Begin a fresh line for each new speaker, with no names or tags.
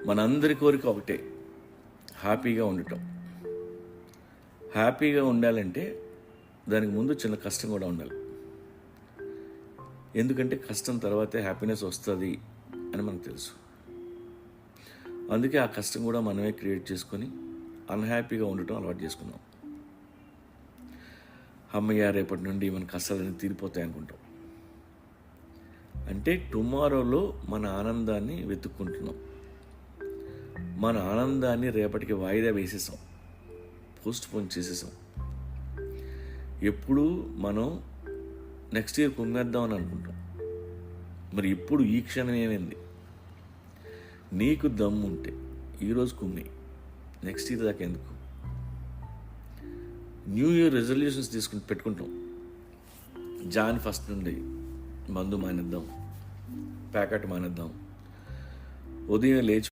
మనందరి కోరిక ఒకటే, హ్యాపీగా ఉండటం. హ్యాపీగా ఉండాలంటే దానికి ముందు చిన్న కష్టం కూడా ఉండాలి. ఎందుకంటే కష్టం తర్వాతే హ్యాపీనెస్ వస్తుంది అని మనకు తెలుసు. అందుకే ఆ కష్టం కూడా మనమే క్రియేట్ చేసుకొని అన్హ్యాపీగా ఉండటం అలవాటు చేసుకున్నాం. అమ్మయ్య రేపటి నుండి మన కష్టాలన్నీ తీరిపోతాయి అనుకుంటాం. అంటే టుమారోలో మన ఆనందాన్ని వెతుక్కుంటున్నాం. మన ఆనందాన్ని రేపటికి వాయిదా వేసేసాం, పోస్ట్ పోన్ చేసేసాం. ఎప్పుడు మనం నెక్స్ట్ ఇయర్ కుమ్మేద్దాం అని అనుకుంటాం. మరి ఇప్పుడు ఈ క్షణం ఏమైంది? నీకు దమ్ము ఉంటే ఈరోజు కుమ్మి, నెక్స్ట్ ఇయర్ దాకా ఎందుకు? న్యూ ఇయర్ రెజల్యూషన్స్ పెట్టుకుంటాం. జాన్ 1 నుండి మందు మానేద్దాం, ప్యాకెట్ మానేద్దాం, ఉదయం లేచి